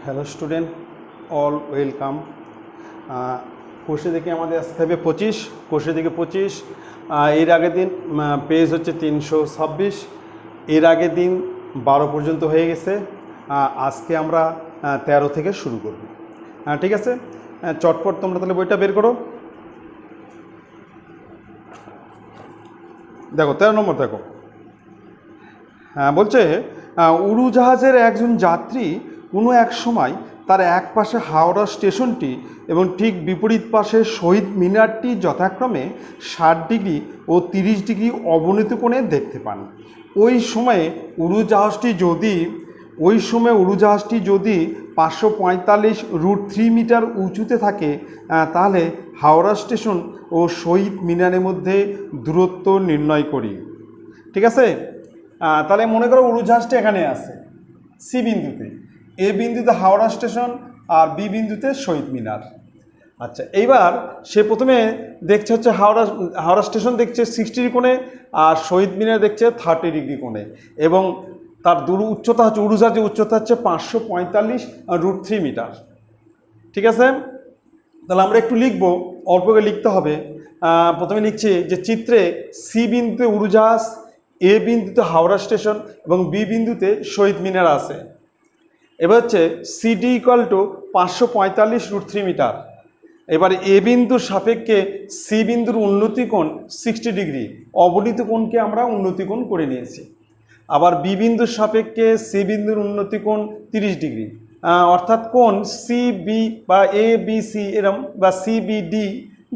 Hello student, all welcome. কোর্সে দেখে আমাদের আসতে হবে 25, কোর্সে দেখে 25। এর আগের দিন পেজ হচ্ছে 326, এর আগের দিন 12 পর্যন্ত হয়ে গেছে। আজকে আমরা 13 থেকে শুরু করব। ঠিক আছে, চটপট তোমরা তাহলে বইটা বের করো। দেখো 13 নম্বর দেখো। বলছে উড়োজাহাজের একজন যাত্রী কোনো এক সময় তার এক পাশে হাওড়া স্টেশনটি এবং ঠিক বিপরীত পাশে শহীদ মিনারটি যথাক্রমে 60 ডিগ্রি ও 30 ডিগ্রি অবনতি কোণে দেখতে পান। ওই সময়ে উড়োজাহাজটি যদি 545√3 মিটার উঁচুতে থাকে, তাহলে হাওড়া স্টেশন ও শহীদ মিনারের মধ্যে দূরত্ব নির্ণয় করি। ঠিক আছে, তাহলে মনে করো উড়োজাহাজটা এখানে আছে সি বিন্দুতে, এ বিন্দুতে হাওড়া স্টেশন আর বি বিন্দুতে শহীদ মিনার। আচ্ছা, এইবার সে প্রথমে দেখছে হচ্ছে হাওড়া স্টেশন দেখছে 60 ডিগ্রি কোণে আর শহীদ মিনার দেখছে 30 ডিগ্রি কোণে, এবং তার উচ্চতা হচ্ছে উড়োজাহাজের উচ্চতা হচ্ছে 545√3 মিটার। ঠিক আছে, তাহলে আমরা একটু লিখবো, অল্প করে লিখতে হবে। প্রথমে লিখছি যে চিত্রে সি বিন্দুতে উড়োজাহাজ, এ বিন্দুতে হাওড়া স্টেশন এবং বি বিন্দুতে শহীদ মিনার আছে। এবার হচ্ছে সিডি ইকুয়াল টু 545√3 মিটার। এবার এ বিন্দুর সাপেক্ষে সি বিন্দুর উন্নতি কোণ 60 ডিগ্রি, অবনতি কোণকে আমরা উন্নতি কোণ করে নিয়েছি। আবার বি বিন্দুর সাপেক্ষে সি বিন্দুর উন্নতি কোণ 30 ডিগ্রি, অর্থাৎ কোণ সি বি বা এ বি সি এরম বা সি বি ডি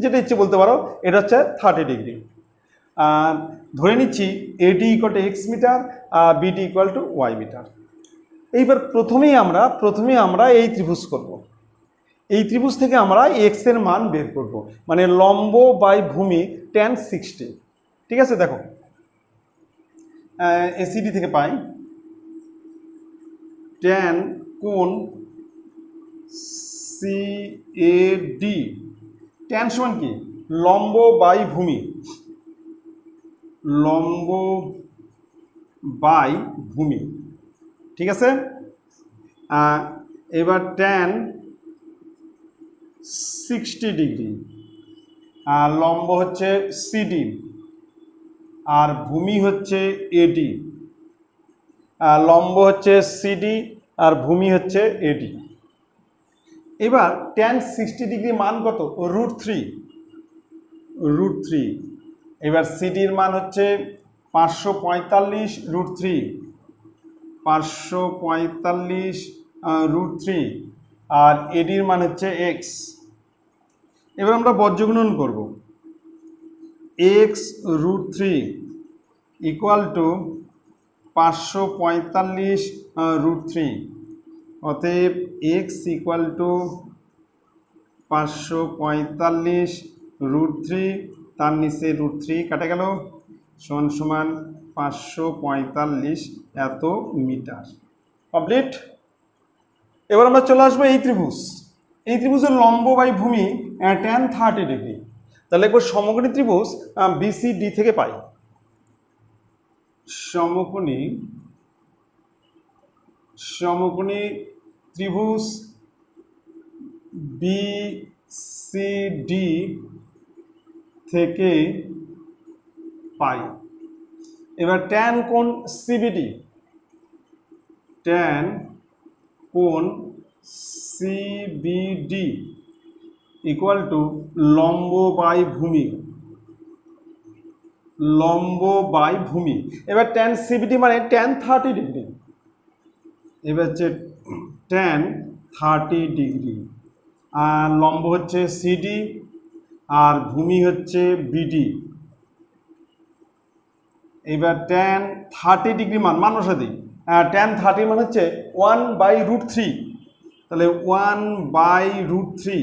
যেটা ইচ্ছে বলতে পারো, এটা হচ্ছে 30 ডিগ্রি। ধরে নিচ্ছি AD equal to x meter, BD equal to y meter. এইবার প্রথমেই আমরা এই ত্রিভুজ করব। এই ত্রিভুজ থেকে আমরা এক্স এর মান বের করব, মানে লম্ব বাই ভূমি tan 60। ঠিক আছে, দেখো এসিডি থেকে পাই tan কোণ সিএডি, tan সমান কি লম্ব বাই ভূমি, লম্ব বাই ভূমি। ঠিক আছে, এবার tan 60 ডিগ্রি, লম্ব হচ্ছে সিডি আর ভূমি হচ্ছে এডি, লম্ব হচ্ছে সিডি আর ভূমি হচ্ছে এডি। এবার tan 60 ডিগ্রি মান কত? √3। এবার সিডির মান হচ্ছে 545√3 আর এডির মান হচ্ছে এক্স। এবার আমরা বজ্রগুণন করব। x√3 ইকুয়াল টু 545√3, অতএব এক্স ইকুয়াল টু 545√3, তার নিচে √3 কাটা গেল, সমান সমান 545 এত মিটার। কমপ্লিট। এবার আমরা চলে আসবো এই ত্রিভুজের লম্ব বাই ভূমি tan 30 ডিগ্রি। তাহলে একবার সমকোণী ত্রিভুজ বিসিডি থেকে পাই। সমকোণী ত্রিভুজ বিসিডি থেকে পাই। এবার tan কোণ সিবিডি, tan কোণ সিবিডি ইকুয়াল টু লম্ব বাই ভূমি। এবার tan সিবিডি মানে tan 30 ডিগ্রি। এবার হচ্ছে tan 30 ডিগ্রি, আর লম্ব হচ্ছে সিডি আর ভূমি হচ্ছে বিডি। এবার tan 30 ডিগ্রি মান সাথে tan 30 মান হচ্ছে 1/√3, তাহলে 1/√3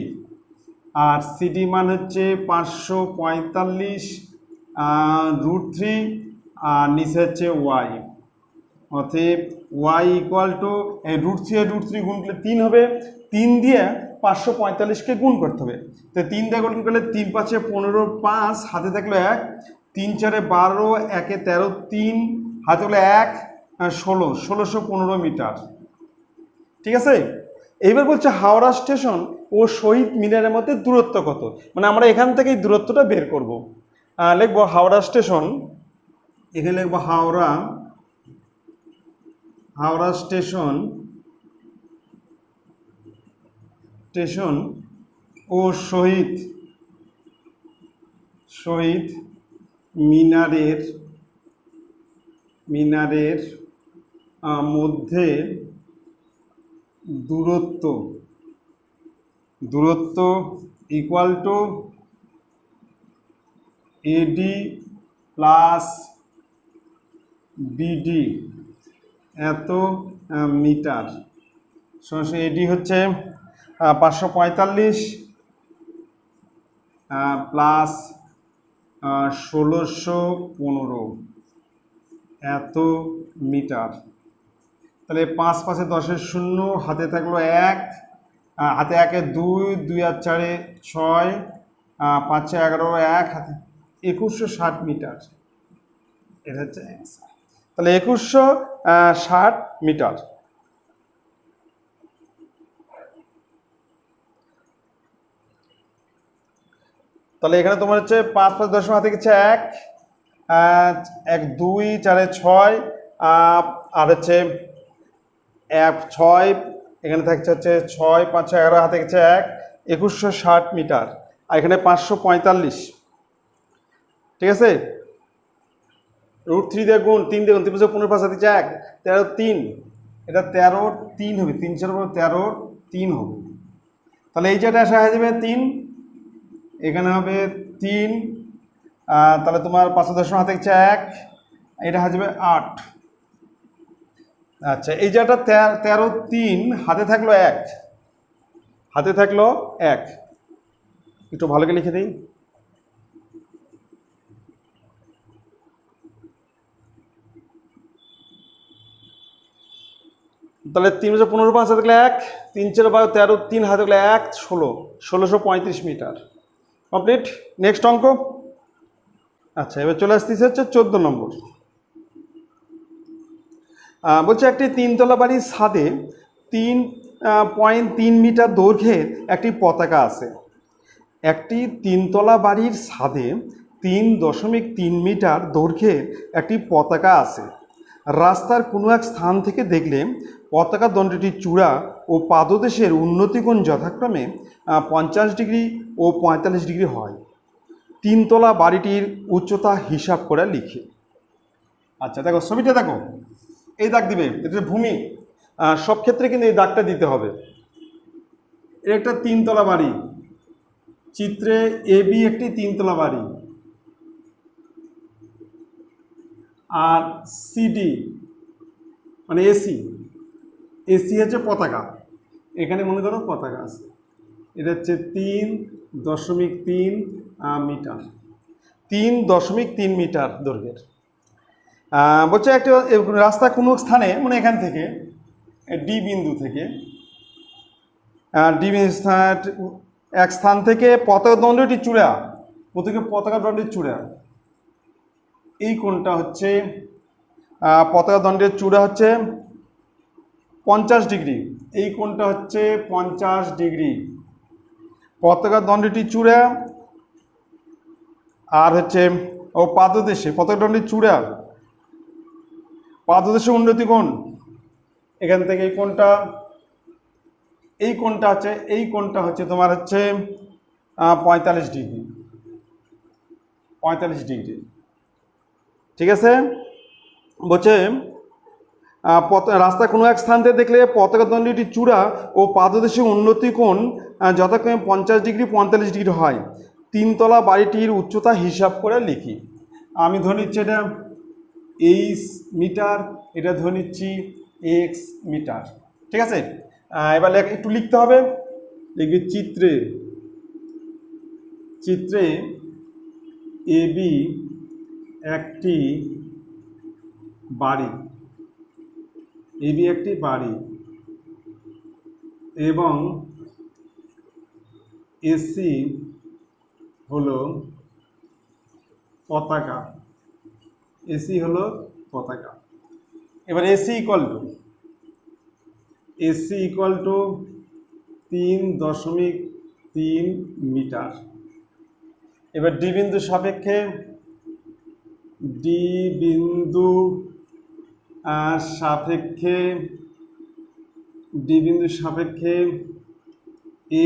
আর সিডি মান হচ্ছে 545√3 আর নিচে হচ্ছে ওয়াই। অতএব ওয়াই ইকুয়াল টু এই √3 গুণ করলে 3 হবে, 3 দিয়ে 545কে গুণ করতে হবে। তো 3 দিয়ে গুণ করলে 3 5 15, 5 হাতে থাকলো 1, 3 4 12, 1 13, 3 হাতে থাকলো 1, 16, 1615 মিটার। ঠিক আছে, এইবার বলছে হাওড়া স্টেশন ও শহীদ মিনারের মধ্যে দূরত্ব কত, মানে আমরা এখান থেকে এই দূরত্বটা বের করব। লিখবো হাওড়া স্টেশন, এখানে লিখবো হাওড়া স্টেশন ও শহীদ মিনারের মধ্যে দূরত্ব equal to eddy plus BD এত মিটার। এডি হচ্ছে 545 প্লাস 1615 এত মিটার। তাহলে 5 5 10 শূন্য, হাতে থাকলো 1, হাতে 1 2, 2 আর 4 6, 5 6 11 1, হাতে 2160 মিটার। এটা হচ্ছে অ্যান্সার। তাহলে 2160 মিটার। তাহলে এখানে তোমার হচ্ছে 5 5 10 হাতে গেছে 1, 1 2 4 6, আর হচ্ছে 1 6, এখানে থাকছে হচ্ছে 6 5 6 11, হাতে গেছে 1, 2160 মিটার। আর এখানে 545, ঠিক আছে। √3 দিয়ে গুণ, 3 দিয়ে গুণ, 3 5 15 5 হাতে 1, 13 3, এটা 13 3 হবে, 3 4 13 3 হবে। তাহলে এই যেটা আসা হয়ে যাবে 3, এখানে হবে 3, তাহলে তোমার 5 10 হাতে গেছে 1, এটা হয়ে যাবে 8। আচ্ছা, এই যেটা 13 3, হাতে থাকলো 1, একটু ভালো করে লিখে দিই। তাহলে 3 15 5 হাতে থাকলে 1, 3 4 12 13 3, হাতে থাকলে 1 16, 1635 মিটার। কমপ্লিট। নেক্সট অঙ্ক। আচ্ছা, এবার চলে আসতেছে হচ্ছে 14 নম্বর। বলছে একটি 3 তলা বাড়ির ছাদে 3.3 মিটার দৈর্ঘ্যের একটি পতাকা আছে। একটি 3 তলা বাড়ির ছাদে 3.3 মিটার দৈর্ঘ্যের একটি পতাকা আছে। রাস্তার কোনো এক স্থান থেকে দেখলে পতাকা দণ্ডটির চূড়া ও পাদদেশের উন্নতিকোণ যথাক্রমে 50 ডিগ্রি ও 45 ডিগ্রি হয়। 3 তলা বাড়িটির উচ্চতা হিসাব করে লিখে। আচ্ছা দেখো, ছবিটা দেখো, এই দাগ দিবে, এটা ভূমি। সব ক্ষেত্রে কিন্তু এই দাগটা দিতে হবে। এটা একটা 3 তলা বাড়ি, চিত্রে এবি একটি 3 তলা বাড়ি, আর সিডি মানে এসি হচ্ছে পতাকা। এখানে মনে করো পতাকা আছে, এটা হচ্ছে 3.3 মিটার, 3.3 মিটার দৈর্ঘ্যের। বলছে একটা রাস্তা কোনো স্থানে, মানে এখান থেকে ডি বিন্দু থেকে, এক স্থান থেকে পতাকা দণ্ডটি চূড়া, পতাকা দণ্ডের চূড়া, এই কোণটা হচ্ছে পতাকা দণ্ডের চূড়া হচ্ছে 50 ডিগ্রি, এই কোণটা হচ্ছে 50 ডিগ্রি। পতাকা দণ্ডটি চূড়া আর হচ্ছে পাদদেশে, পতাকা দণ্ডের চূড়া পাদদেশে উন্নতি কোণ, এখান থেকে এই কোণটা হচ্ছে তোমার হচ্ছে 45 ডিগ্রি, 45 ডিগ্রি, ঠিক আছে। বলছে রাস্তা কোনো এক স্থান থেকে দেখলে পতাকা দণ্ডটি চূড়া ও পাদদেশে উন্নতি কোণ যথাক্রমে 50 ডিগ্রি 45 ডিগ্রি হয়। 3 তলা বাড়িটির উচ্চতা হিসাব করে লিখি। আমি ধরে নিচ্ছি এটা এইচ মিটার, এটা ধরে নিচ্ছি এক্স মিটার, ঠিক আছে। এবার একটু লিখতে হবে, লিখবি চিত্রে এবি একটি বাড়ি, এবং এসি হলো পতাকা, এবার এসি ইকুয়াল টু 3.3 মিটার। এবার ডি বিন্দু সাপেক্ষে ডি বিন্দু সাপেক্ষে ডি বিন্দু সাপেক্ষে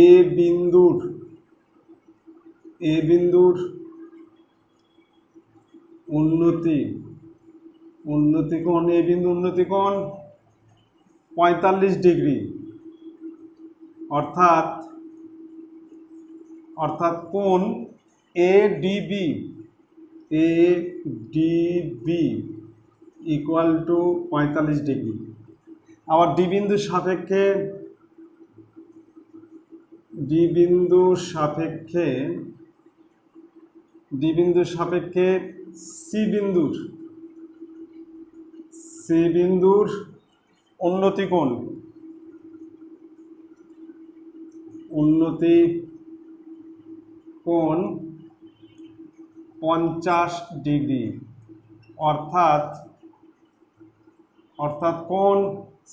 এ বিন্দুর উন্নতি কোণ, এ বিন্দু উন্নতি কোণ 45 ডিগ্রি, অর্থাৎ কোণ এডিবি ইকুয়াল টু 45 ডিগ্রি। আবার ডি বিন্দুর সাপেক্ষে সি বিন্দুর উন্নতি কোণ 50 ডিগ্রি, অর্থাৎ কোণ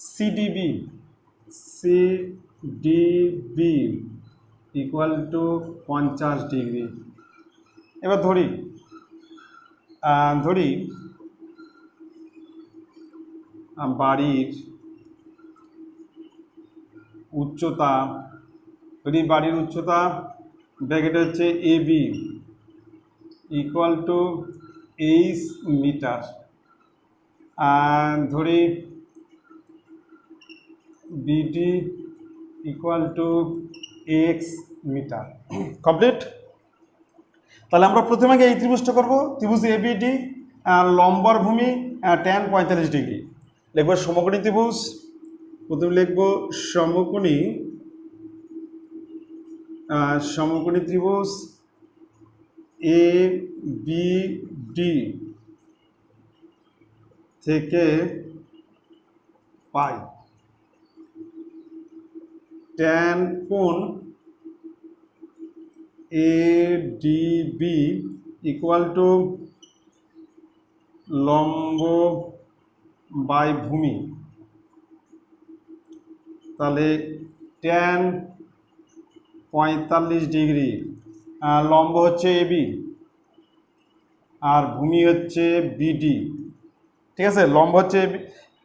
সিডিবি ইকুয়াল টু 50 ডিগ্রি। এবার ধরি বাড়ির উচ্চতা, ব্র্যাকেটে হচ্ছে এবি ইকুয়াল টু 8 মিটার। ধরি BD equal to x meter. Complete. তাহলে আমরা প্রথমে আগে এই ত্রিভুজটা করব, ত্রিভুজ এবিডি, লম্বর ভূমি tan 45 ডিগ্রি। লিখব সমকোণী ত্রিভুজ, প্রথমে লিখব সমকোণী ত্রিভুজ এ বি ডি থেকে পাই tan কোণ এডিবি ইকুয়াল টু লম্ব বাই ভূমি। তাহলে tan 45 ডিগ্রি, লম্ব হচ্ছে এবি আর ভূমি হচ্ছে বিডি। ঠিক আছে, লম্ব হচ্ছে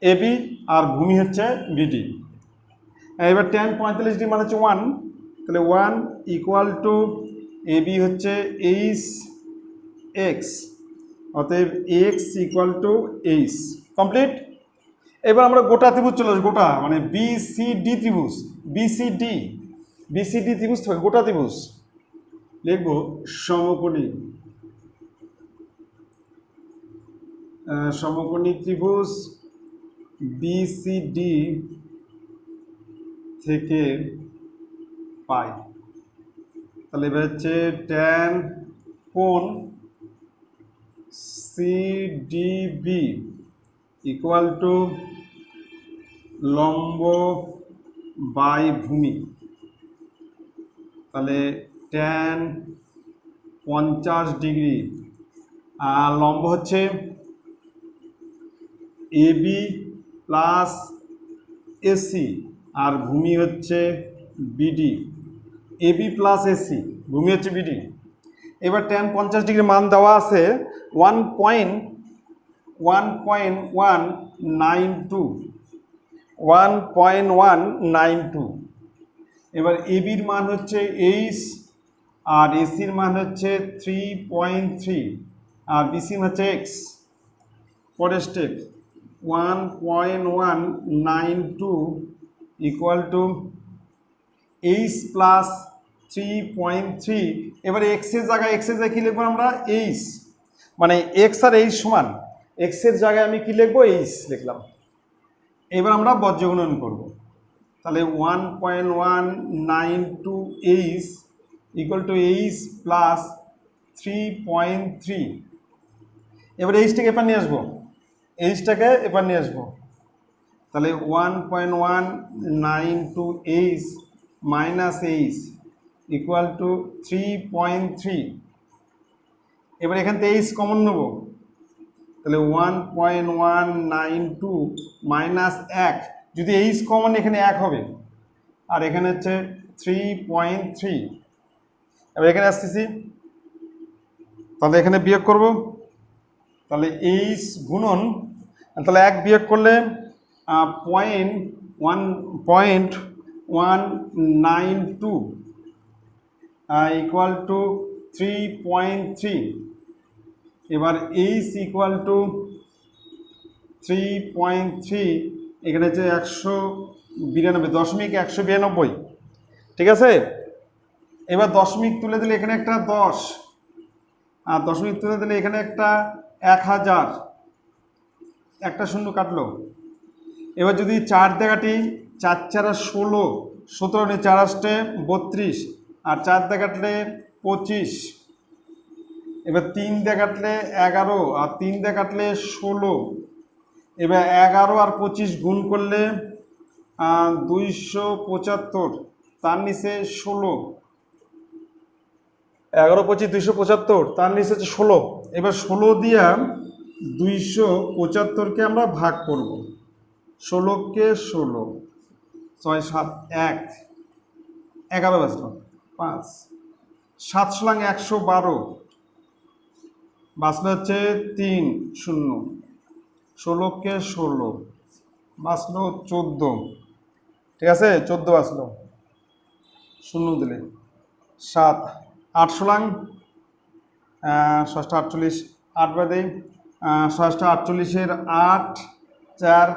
এবি আর ভূমি হচ্ছে বিডি। এবার tan 45 ডিগ্রি মানে হচ্ছে 1, তাহলে 1 ইকুয়াল টু এবি হচ্ছে x, অতএব x equal to h। Complete. এবার আমরা গোটা ত্রিভুজ চলে আসবো, গোটা মানে বিসিডি ত্রিভুজ, বিসিডি ত্রিভুজ থেকে গোটা ত্রিভুজ লিখব সমকোণী ত্রিভুজ বিসিডি থেকে পাই। তাহলে এবার হচ্ছে tan কোণ সিডিবি ইকুয়াল টু লম্ব বাই ভূমি। তাহলে tan 50 ডিগ্রি, আর লম্ব হচ্ছে এবি প্লাস এসি আর ভূমি হচ্ছে বিডি, এবি প্লাস এসি, ভূমি হচ্ছে বিডি। এবার tan 50 ডিগ্রি মান দেওয়া আছে 1.192। এবার এবির মান হচ্ছে 8 আর এসির মান হচ্ছে 3.3 আর বিসির হচ্ছে x। পরের step 1.192 equal to h plus 3.3। এবারে x এর জায়গায় কি লিখবো আমরা, h, মানে x আর h সমান, x এর জায়গায় আমি কি লিখবো, h লিখলাম। এবার আমরা বজ্রগুণন করব। তাহলে 1.192h equal to h plus 3.3। এবার এইচটাকে এবার নিয়ে আসবো, তাহলে 1.192h minus h equal to 3.3। এবার এখান থেকে h কমন নেব, তাহলে 1.192 মাইনাস 1, যদি h কমন এখানে 1 হবে, আর এখানে হচ্ছে 3.3। এবার এখানে আসতেছি, তাহলে এখানে বিয়োগ করব, তাহলে এইচ গুণন, তাহলে 1 বিয়োগ করলে 0.192 ইকুয়াল টু 3.3। এবার এইচ ইকুয়াল টু 3.3, এখানে হচ্ছে 192.192, ঠিক আছে। এবার দশমিক তুলে দিলে এখানে একটা 10, আর দশমিক তুলে দিলে এখানে একটা 1000, একটা শূন্য কাটলো। এবার যদি 4 দিয়ে কাটি, 4 4 16, 17 4 8 32, আর 4 দিয়ে কাটলে 25। এবার 3 দিয়ে কাটলে 11, আর 3 দিয়ে কাটলে 16। এবার 11 আর 25 গুণ করলে 275, তার নিচে 16। 11 25 275, তার নিচে হচ্ছে 16। এবার 16 দিয়া 275-কে আমরা ভাগ করব। 16-কে 16, 6 7 1, 11 বাঁচলো 5, 7 সলাং 112, বাঁচলো হচ্ছে 3 0, 16-কে 16, বাঁচলো 14, ঠিক আছে, 14 বাঁচলো, শূন্য দিলে 7, 8 সলাং 6 48, 8 বাদে 6 48-এর 8 4,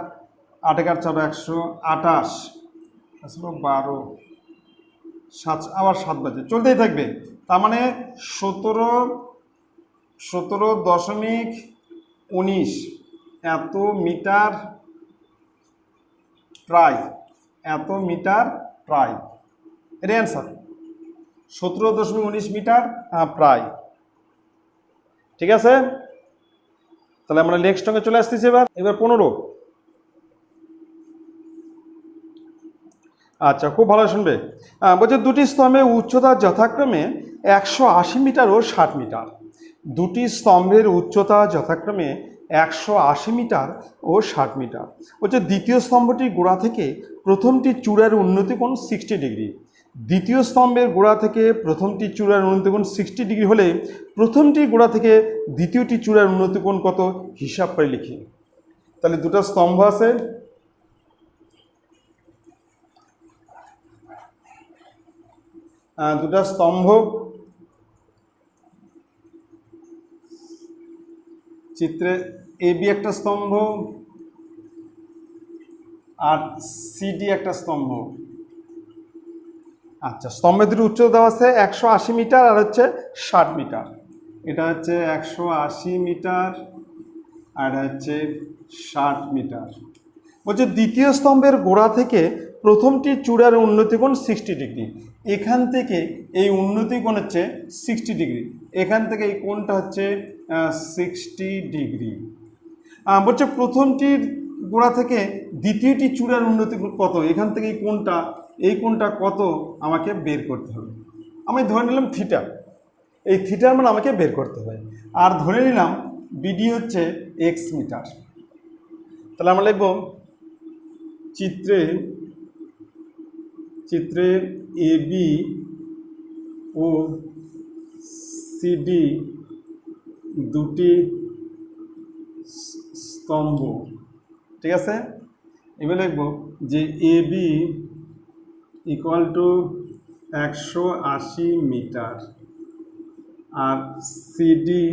8 4 128, আসলো 12, 7 আবার 7 বাজে, চলতেই থাকবে। তার মানে 17.19 এত মিটার প্রায়, এত মিটার প্রায়, এর অ্যান্সার 17.19 মিটার প্রায়, ঠিক আছে। তাহলে আমরা নেক্সট অঙ্কে চলে আসতেছি। এবার 15। আচ্ছা, খুব ভালো শুনবে। বলছে দুটি স্তম্ভের উচ্চতা যথাক্রমে 180 মিটার ও 60 মিটার। দুটি স্তম্ভের উচ্চতা যথাক্রমে 180 মিটার ও 60 মিটার। বলছে দ্বিতীয় স্তম্ভটির গোড়া থেকে প্রথমটি চূড়ার উন্নতি কোণ 60 ডিগ্রি। দ্বিতীয় স্তম্ভের গোড়া থেকে প্রথমটি চূড়ার উন্নতি কোণ 60 ডিগ্রি হলে প্রথমটি গোড়া থেকে দ্বিতীয়টি চূড়ার উন্নতি কোণ কত হিসাব করে লিখি। তাহলে দুটো স্তম্ভ আছে, দুটা স্তম্ভ, চিত্রে এবি একটা স্তম্ভ আর সিডি একটা স্তম্ভ। আচ্ছা, স্তম্ভের দুটো উচ্চতা দেওয়া আছে 180 মিটার আর হচ্ছে 60 মিটার। এটা হচ্ছে 180 মিটার আর হচ্ছে 60 মিটার। বলছে দ্বিতীয় স্তম্ভের গোড়া থেকে প্রথমটি চূড়ার উন্নতি কোণ 60 ডিগ্রি। এখান থেকে এই উন্নতি কোণ হচ্ছে 60 ডিগ্রি, এখান থেকে এই কোণটা হচ্ছে 60 ডিগ্রি। বলছে প্রথমটির গোড়া থেকে দ্বিতীয়টি চূড়ার উন্নতি কত, এখান থেকে এই কোণটা কত আমাকে বের করতে হবে। আমি ধরে নিলাম থিটা, এই থিটার মান আমাকে বের করতে হবে। আর ধরে নিলাম বিডি হচ্ছে এক্স মিটার। তাহলে আমরা লিখব চিত্রে এবি ও সিডি দুটি স্তম্ভ, ঠিক আছে। এবার লিখব যে এবি ইকুয়াল টু 180 মিটার আর সিডি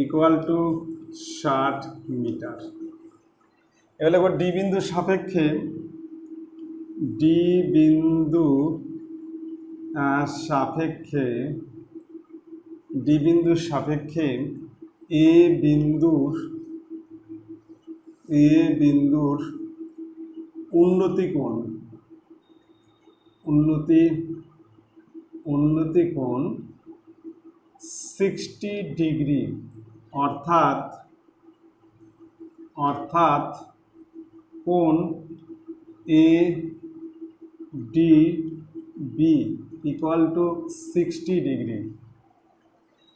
ইকুয়াল টু 60 মিটার। এবার লিখব ডি বিন্দুর সাপেক্ষে এ বিন্দুর উন্নতি কোণ 60 ডিগ্রি, অর্থাৎ কোণ A D B equal to 60 degree,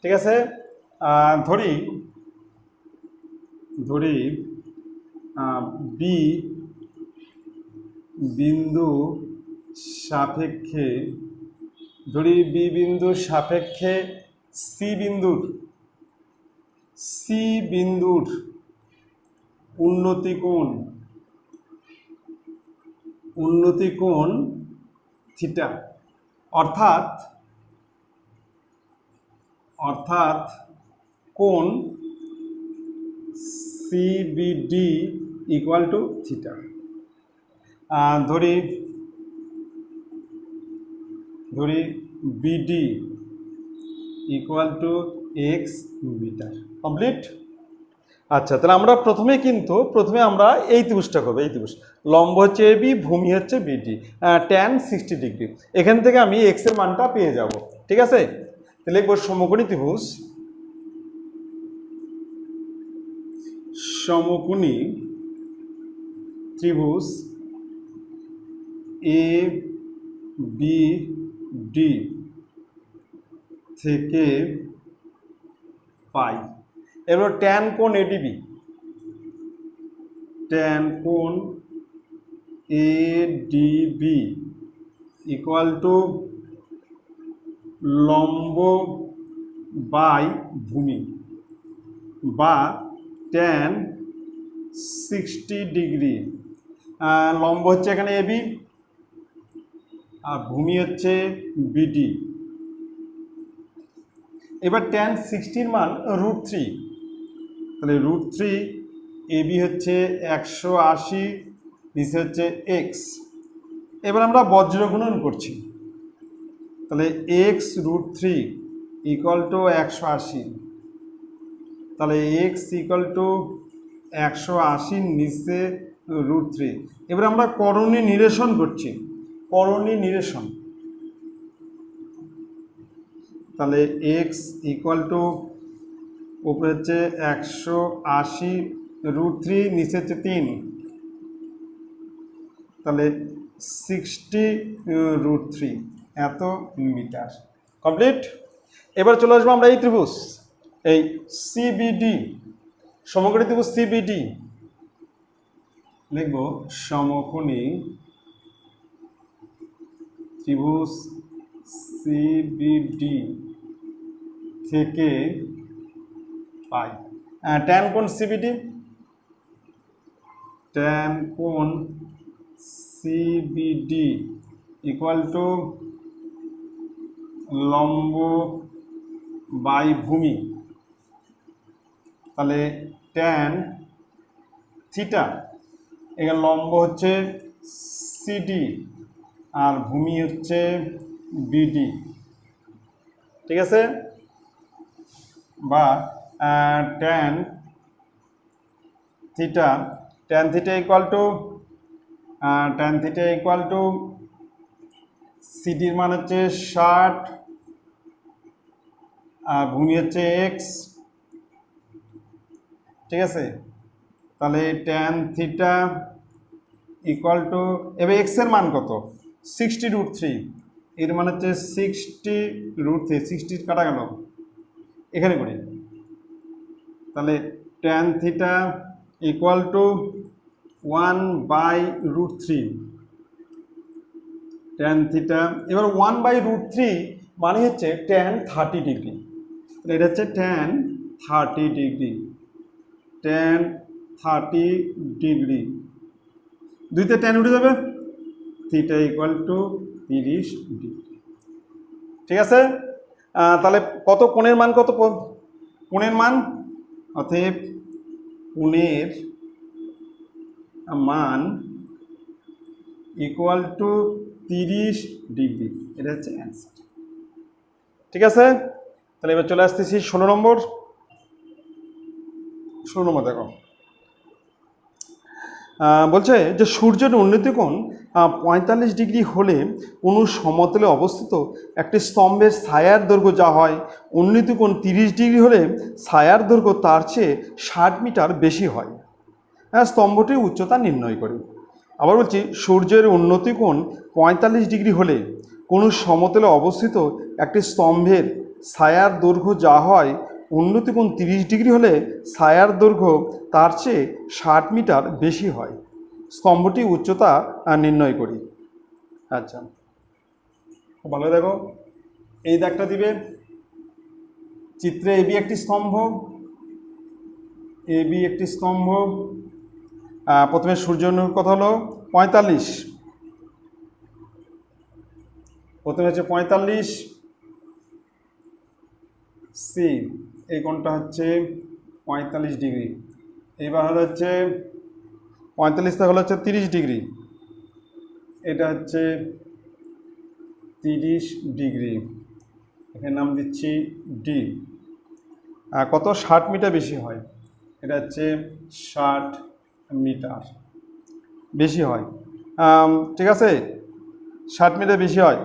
ঠিক আছে। ধরি বি বিন্দু সাপেক্ষে ধরি বি বিন্দুর সাপেক্ষে সি বিন্দুর উন্নতি কোণ থিটা, অর্থাৎ কোণ সিবিডি ইকুয়াল টু থিটা। ধরি BD equal to x meter. Complete. আচ্ছা, তাহলে আমরা প্রথমে আমরা এই ত্রিভুজটা করবো। এই ত্রিভুজ লম্ব হচ্ছে এবি, ভূমি হচ্ছে বিডি, tan 60 ডিগ্রি। এখান থেকে আমি এক্স এর মানটা পেয়ে যাব। ঠিক আছে, তাহলে লিখবো সমকোণী ত্রিভুজ এ বি ডি থেকে পাই। এবার ট্যান কোণ এডিবি, ইকুয়াল টু লম্ব বাই ভূমি বা ট্যান 60 ডিগ্রি। লম্ব হচ্ছে এখানে এবি আর ভূমি হচ্ছে বিডি। এবার ট্যান 60 মান √3, তাহলে √3, এবি হচ্ছে 180, নিচে হচ্ছে এক্স। এবার আমরা বজ্র গুণন করছি, তাহলে এক্স √3 ইকুয়াল টু 180, তাহলে এক্স ইকুয়াল টু 180 নিচে √3। এবার আমরা করণী নিরসন করছি, তাহলে এক্স ইকুয়াল টু উপরে হচ্ছে 180 √3, নিচে হচ্ছে 3, তাহলে 60 √3 এত মিটার। কমপ্লিট। এবার চলে আসবো আমরা এই ত্রিভুজ, এই সিবিডি, সমকোণী ত্রিভুজ সিবিডি। লিখব সমকোণী ত্রিভুজ সিবিডি থেকে পাই ট্যান কোণ সিবিডি, ইকুয়াল টু লম্ব বাই ভূমি, তাহলে ট্যান থিটা, এখানে লম্ব হচ্ছে সিডি আর ভূমি হচ্ছে বিডি। ঠিক আছে, বা ট্যান থিটা ইকুয়াল টু সিডির মান হচ্ছে 60 আর ভূমি হচ্ছে এক্স। ঠিক আছে, তাহলে ট্যান থিটা ইকুয়াল টু, এবার এক্স এর মান কত, 60 √3, এর মান হচ্ছে 60 √3, 60 কাটা গেল, এখানে করি, তাহলে tan theta equal to 1/√3 tan theta. এবার 1/√3 মানে হচ্ছে ট্যান 30 ডিগ্রি, এটা হচ্ছে ট্যান 30 ডিগ্রি, ট্যান 30 ডিগ্রি, দুইতে ট্যান উঠে যাবে, থিটা ইকুয়াল টু 30 ডিগ্রি। ঠিক আছে, তাহলে কত কোণের মান, অতএব কোণের মান ইকুয়াল টু 30 ডিগ্রি, এটা হচ্ছে অ্যান্সার। ঠিক আছে, তাহলে এবার চলে আসতেছি 16 নম্বর। দেখো, বলছে যে সূর্যের উন্নতি কোণ 45 ডিগ্রি হলে কোনো সমতলে অবস্থিত একটি স্তম্ভের ছায়ার দৈর্ঘ্য যা হয়, উন্নতি কোণ 30 ডিগ্রি হলে ছায়ার দৈর্ঘ্য তার চেয়ে 60 মিটার বেশি হয়। স্তম্ভটির উচ্চতা নির্ণয় করে। আবার বলছি, সূর্যের উন্নতি কোণ 45 ডিগ্রি হলে কোনো সমতলে অবস্থিত একটি স্তম্ভের ছায়ার দৈর্ঘ্য যা হয়, উন্নতি কোণ 30 ডিগ্রি হলে ছায়ার দৈর্ঘ্য তার চেয়ে 60 মিটার বেশি হয়। স্তম্ভটি উচ্চতা নির্ণয় করি। আচ্ছা, খুব ভালো দেখো, এই দাগটা দিবে। চিত্রে এবি একটি স্তম্ভ, এবি একটি স্তম্ভ। প্রথমে সূর্যের কত হলো 45, প্রথমে হচ্ছে 45 সি, এই কোণটা হচ্ছে 45 ডিগ্রি। এবার হলো হচ্ছে 45 থেকে হলো হচ্ছে 30 ডিগ্রি, এটা হচ্ছে 30 ডিগ্রি, এখানে নাম দিচ্ছি ডি। কত 60 মিটার বেশি হয়, এটা হচ্ছে 60 মিটার বেশি হয়। ঠিক আছে, 60 মিটার বেশি হয়।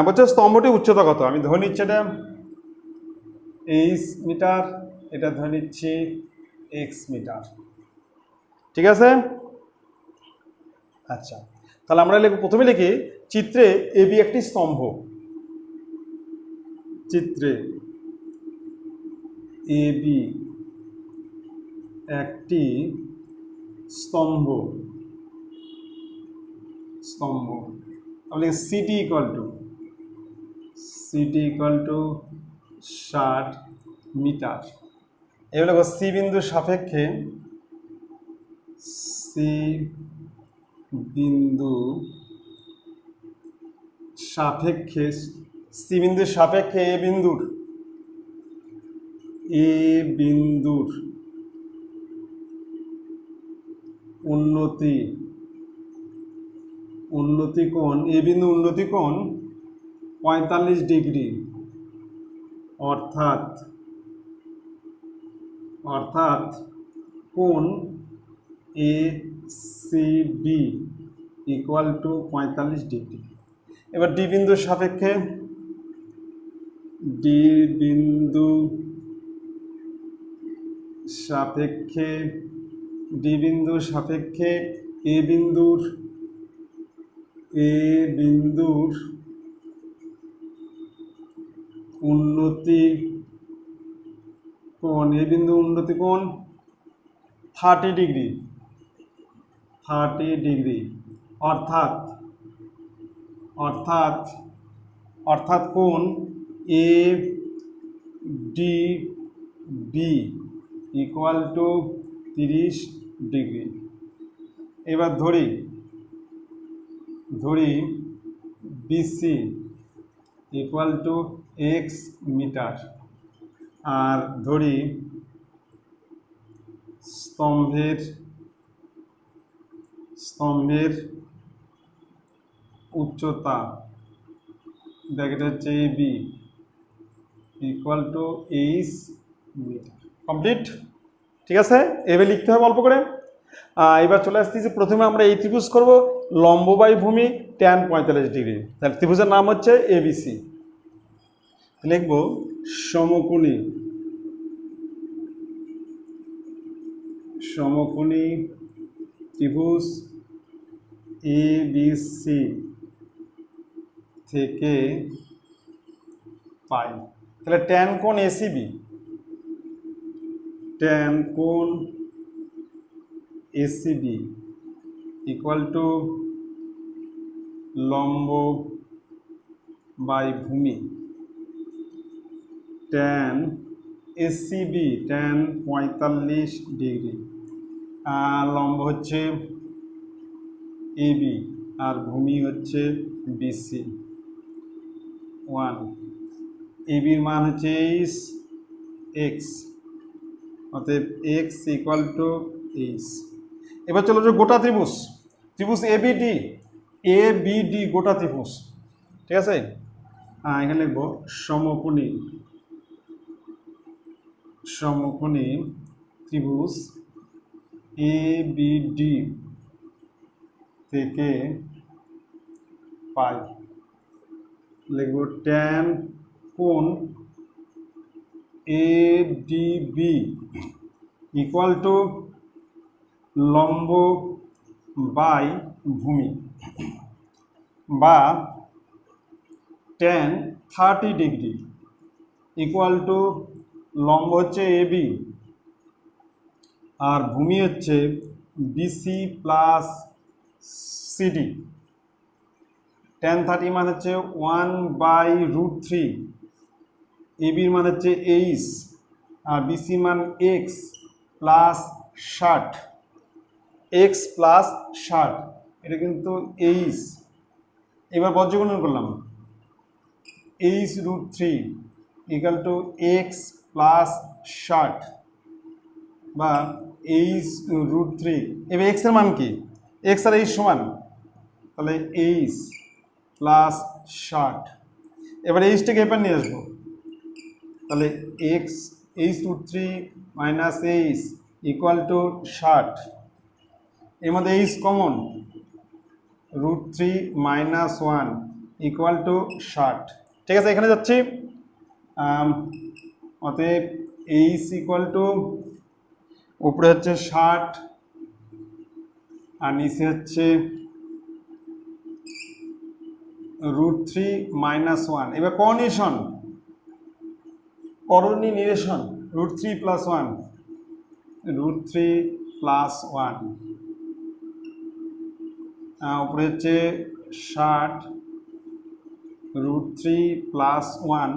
বলছে স্তম্ভটি উচ্চতা কত, আমি ধরে নিচ্ছি এটা এইচ মিটার, এটা ধরে নিচ্ছি এক্স মিটার। ঠিক আছে, আচ্ছা, তাহলে আমরা প্রথমে লিখি চিত্রে এবি একটি স্তম্ভ, চিত্রে এবি একটি স্তম্ভ, স্তম্ভ, তাহলে সিটি ইকুয়াল টু 60 মিটার। এগুলো সি বিন্দুর সাপেক্ষে, সি বিন্দু সাপেক্ষে, সি বিন্দুর সাপেক্ষে এ বিন্দুর, এ বিন্দুর উন্নতি, উন্নতি কোণ, এ বিন্দু উন্নতি কোণ 45 ডিগ্রি, অর্থাৎ অর্থাৎ কোণ A C B equal to 45 degree. এবার ডি বিন্দুর সাপেক্ষে, ডি বিন্দু সাপেক্ষে, ডি বিন্দুর সাপেক্ষে এ বিন্দুর, এ বিন্দুর উন্নতি কোণ, এ বিন্দু উন্নতি কোণ 30 ডিগ্রি, 30 ডিগ্রি, অর্থাৎ অর্থাৎ অর্থাৎ কোণ A D B equal to 30 degree. এবার ধরি BC equal to x metre, আর ধরি স্তম্ভের উচ্চতা, ব্র্যাকেট হচ্ছে A B equal to H metre. Complete, ঠিক আছে, এবার লিখতে হবে অল্প করে। এবার চলে আসতেছি, প্রথমে আমরা এই ত্রিভুজ করব, লম্ব বাই ভূমি ট্যান 45 ডিগ্রি, তাহলে ত্রিভুজের নাম হচ্ছে এবিসি। লিখব সমকোণী, সমকোণী ত্রিভুজ এবিসি থেকে পাই। তাহলে ট্যান কোণ এসিবি, ট্যান কোণ এসিবি ইকুয়াল টু লম্ব বাই ভূমি, ট্যান এসিবি, ট্যান 45 ডিগ্রি, লম্ব হচ্ছে এবি আর ভূমি হচ্ছে বিসি 1, এবির মান হচ্ছে এইচ এক্স, অতএব এক্স ইকুয়াল টু এইচ। এবার চলো যে গোটা ত্রিভুজ, ত্রিভুজ এবিডি, এবিডি গোটা ত্রিভুজ, ঠিক আছে। এখানে লিখব সমকোণী, সমকোণী ত্রিভুজ এবিডি থেকে পাই। লিখব ট্যান কোণ এডিবি ইকুয়াল টু লম্ব বাই ভূমি, বা ট্যান 30 ডিগ্রি ইকুয়াল টু লম্ব হচ্ছে এবি আর ভূমি হচ্ছে বিসি প্লাস সিডি tan 30 মান হচ্ছে 1/√3, এবির মান হচ্ছে এইচ, আর বিসি মান এক্স প্লাস 60, এক্স প্লাস 60, এটা কিন্তু এইচ। এবার বজ্রগুণন করলাম, h√3 equal to x plus 60 বা h√3। এবার এক্স এর মান কি, এক্স আর এইচ সমান, তাহলে এইচ প্লাস 60। এবার এইচটাকে এবার নিয়ে আসবো, তাহলে x h√3 minus H equal to 60। এর মধ্যে H common, √3 minus 1 equal to 60। ঠিক আছে, এখানে যাচ্ছি। অতএব এইচ ইকুয়াল টু উপরে হচ্ছে 60 আর নিচে হচ্ছে √3 মাইনাস 1। এবার করণীয় নিরেশন, √3 প্লাস 1, √3 প্লাস 1, উপরে হচ্ছে 60 √3 প্লাস 1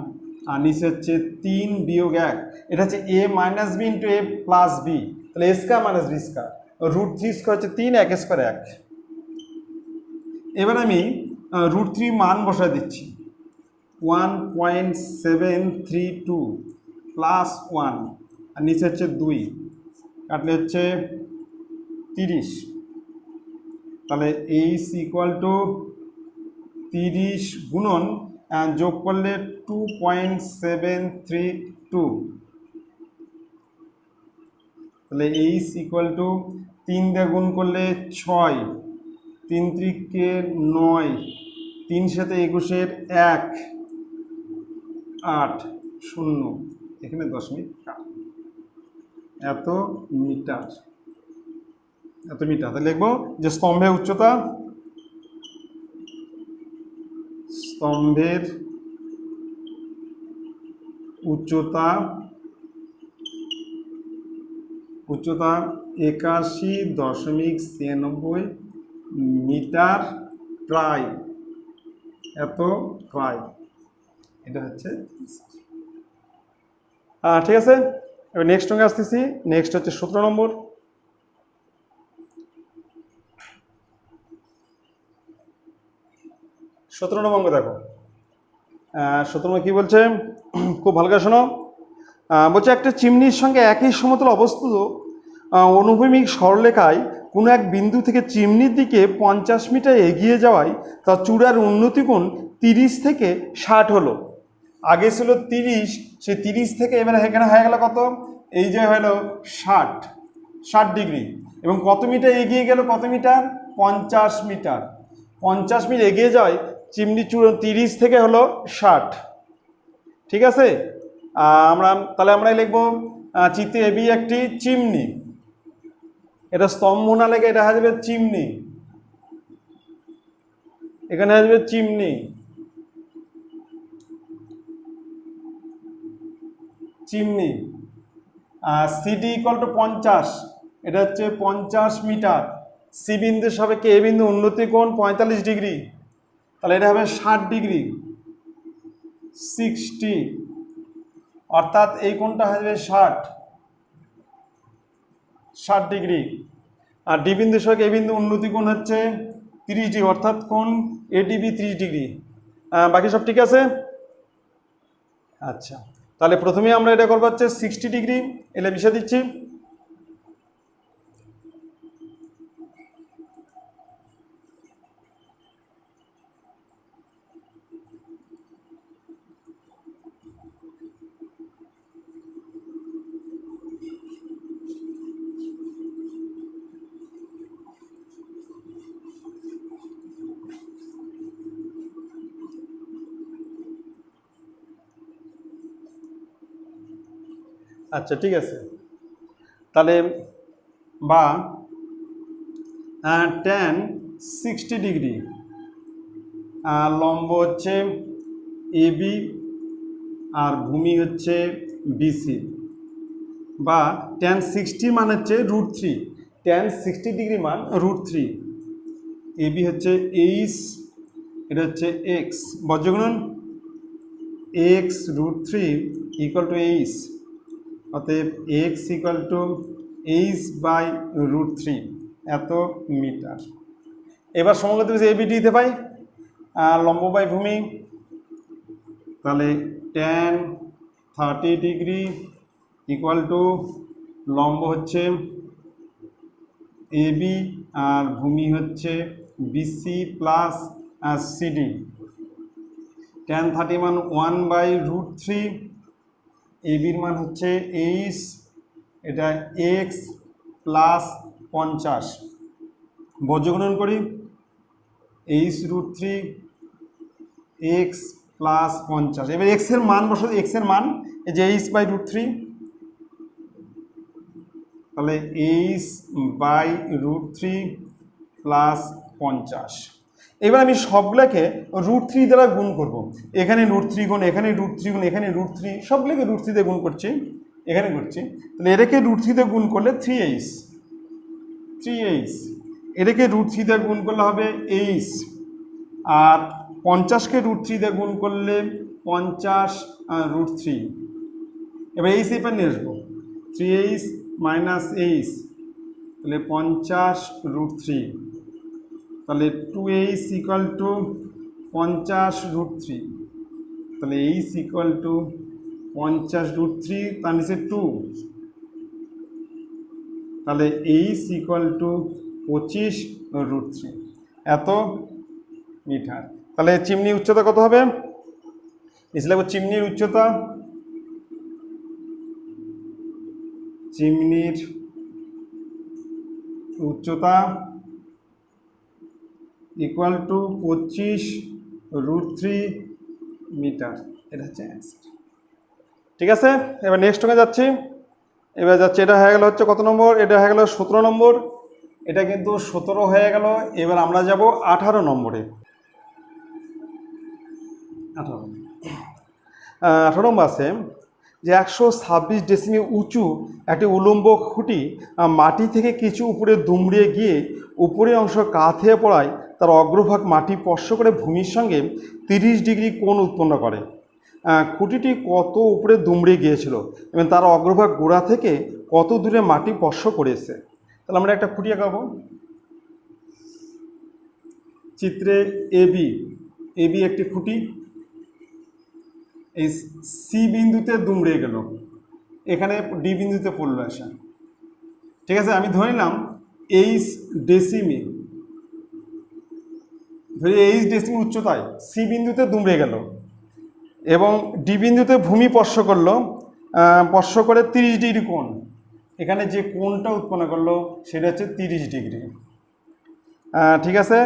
আর নিচে হচ্ছে 3 বিয়োগ 1। এটা হচ্ছে a minus B into A plus B, তাহলে A square minus B square, √3 square হচ্ছে 3, 1 স্কয়ার 1। এবার আমি √3 মান বসায় দিচ্ছি, 1.732 প্লাস 1 আর নিচে হচ্ছে 2, কাটলে হচ্ছে 30। তাহলে এইচ ইকুয়াল টু 30 গুণন যোগ করলে 2.732, তাহলে এইচ ইকুয়াল টু 3 দিয়ে গুণ করলে 6, 3 × 9, 3 সাথে 21-এর 1, 8, 0, এখানে দশমিক, এত মিটার। তাহলে লিখবো যে স্তম্ভের উচ্চতা 81.96 মিটার প্রায়, এত প্রায়, এটা হচ্ছে। ঠিক আছে, এবার নেক্সট অঙ্কে আসতেছি। নেক্সট হচ্ছে 17 নম্বর। 17 নম্বর অঙ্ক দেখো। 17 নম্বর কি বলছে, খুব ভালো করে শোনো। বলছে একটা চিমনির সঙ্গে একই সমতল অবস্থিত অনুভূমিক সরলরেখায় কোনো এক বিন্দু থেকে চিমনির দিকে 50 মিটার এগিয়ে যাওয়ায় তার চূড়ার উন্নতিকোণ 30 থেকে 60 হলো। আগে ছিল 30, সেই 30 থেকে এবার এখানে হয়ে গেল কত, এই যে হলো 60 ডিগ্রি, এবং কত মিটার এগিয়ে গেল, কত মিটার, 50 মিটার। 50 মিটার এগিয়ে যায় চিমনি চূড়া 30 থেকে হলো 60। ঠিক আছে, আমরা লিখবো চিত্রে এবি একটি চিমনি, এটা স্তম্ভ না লেগে এটা হয়ে যাবে চিমনি, এখানে হয়ে যাবে চিমনি, সিডি ইকুয়াল টু 50, এটা হচ্ছে 50 মিটার। সি বিন্দুর সাপেক্ষে এ বিন্দু উন্নতি কোণ 45 ডিগ্রি, তাহলে এটা হবে 60 ডিগ্রি, 60, অর্থাৎ এই কোণটা হয়ে যাবে 60 ডিগ্রি। আর ডি বিন্দুর সাপেক্ষে এ বিন্দু উন্নতি কোণ হচ্ছে 30 ডিগ্রি, অর্থাৎ কোণ এডিবি 30 ডিগ্রি। বাকি সব ঠিক আছে। আচ্ছা, তাহলে প্রথমে আমরা এটা করবো হচ্ছে 60 ডিগ্রি, এলে বিষয় দিচ্ছি। আচ্ছা ঠিক আছে, তাহলে বা tan 60 ডিগ্রি, লম্ব হচ্ছে এবি আর ভূমি হচ্ছে বিসি, বা tan 60 মান হচ্ছে √3, tan 60 ডিগ্রি মান √3, এবি হচ্ছে এইচ এটা হচ্ছে এক্স, বজ্রগুণন X root three equal to H, অতএব X equal to H by root three, এত মিটার। এবার সমগ্র এবিডি দিতে পাই, লম্ব বাই ভূমি, তাহলে tan 30 ডিগ্রি ইকুয়াল টু লম্ব হচ্ছে এবি আর ভূমি হচ্ছে বিসি প্লাস সিডি। tan 30 মান 1/√3, এবির মান হচ্ছে এইচ, এটা এক্স প্লাস 50, বজ্রগুণন করি h√3 এক্স প্লাস 50। এবার এক্সের মান বসাতে, এক্সের মান এই যে h/√3, তাহলে h/√3 প্লাস 50। এবার আমি সবগুলোকে √3 দ্বারা গুণ করব। এখানে √3 গুণ, এখানে √3 গুণ, এখানে √3, সবগুলোকে √3 দিয়ে গুণ করছি, এখানে করছি। তাহলে এটাকে √3 দিয়ে গুণ করলে 3h, এটাকে √3 দিয়ে গুণ করলে হবে h, আর 50কে √3 দিয়ে গুণ করলে 50√3। এবার এইচ এবার নিয়ে আসবো, 3h মাইনাস এইচ, তাহলে 50√3, তাহলে 2h ইকুয়াল টু 50√3, তাহলে এইচ ইকুয়াল টু 50√3, তার নিচে 2, তাহলে এইচ ইকুয়াল টু 25√3, এত মিটার। তাহলে চিমনির উচ্চতা কত হবে? লিখব চিমনির উচ্চতা, চিমনির উচ্চতা ইকুয়াল টু 25√3 মিটার। এটা হচ্ছে অ্যান্সার। ঠিক আছে, এবার নেক্সট ওকে যাচ্ছি। এবার যাচ্ছে, এটা হয়ে গেল হচ্ছে কত নম্বর? এটা হয়ে গেল 17 নম্বর। এটা কিন্তু 17 হয়ে গেল। এবার আমরা যাব 18 নম্বরে। 18 নম্বর আছে যে 126 ডেসিমি উঁচু একটি উলম্ব খুঁটি মাটি থেকে কিছু উপরে দুমড়িয়ে গিয়ে উপরের অংশ কাত হয়ে পড়ায় তার অগ্রভাগ মাটি স্পর্শ করে ভূমির সঙ্গে 30 ডিগ্রি কোণ উৎপন্ন করে। খুঁটিটি কত উপরে দুমড়িয়ে গিয়েছিল এবং তার অগ্রভাগ গোড়া থেকে কত দূরে মাটি স্পর্শ করেছে? তাহলে আমরা একটা খুঁটি আঁকাবো। চিত্রে এবি একটি খুঁটি, এই সি বিন্দুতে দুমড়ে গেল, এখানে ডি বিন্দুতে পড়লো আসা। ঠিক আছে, আমি ধরে নিলাম এইচ ডেসিমি, ধরি এইচ ডেসিমি উচ্চতায় সি বিন্দুতে দুমড়ে গেল এবং ডি বিন্দুতে ভূমি স্পর্শ করলো, স্পর্শ করে 30 ডিগ্রি কোণ। এখানে যে কোণটা উৎপন্ন করলো সেটা হচ্ছে 30 ডিগ্রি। ঠিক আছে,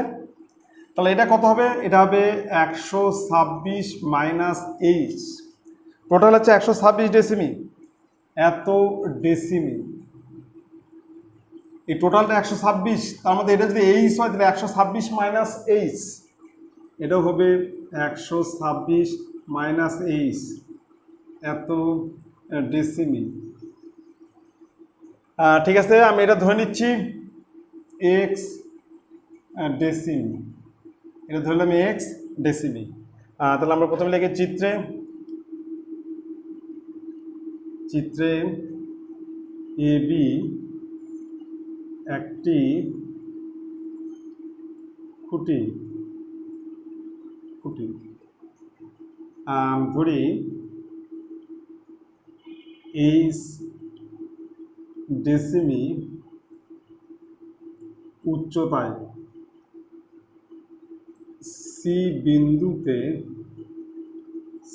তাহলে এটা কত হবে? এটা হবে 126 মাইনাস এইচ, টোটাল হচ্ছে 126 ডেসিমি, এত ডেসিমি। এই টোটালটা 126, তার মধ্যে এটা যদি এইচ হয় তাহলে 126 মাইনাস এইচ, এটাও হবে 126 মাইনাস এইচ, এত ডেসিমি। ঠিক আছে, আমি এটা ধরে নিচ্ছি এক্স ডেসিমি, এটা ধরলাম এক্স ডেসিমি। তাহলে আমরা প্রথমে লিখি চিত্রে এবি একটি খুঁটি ধরি এইচ ডেসিমি উচ্চতায়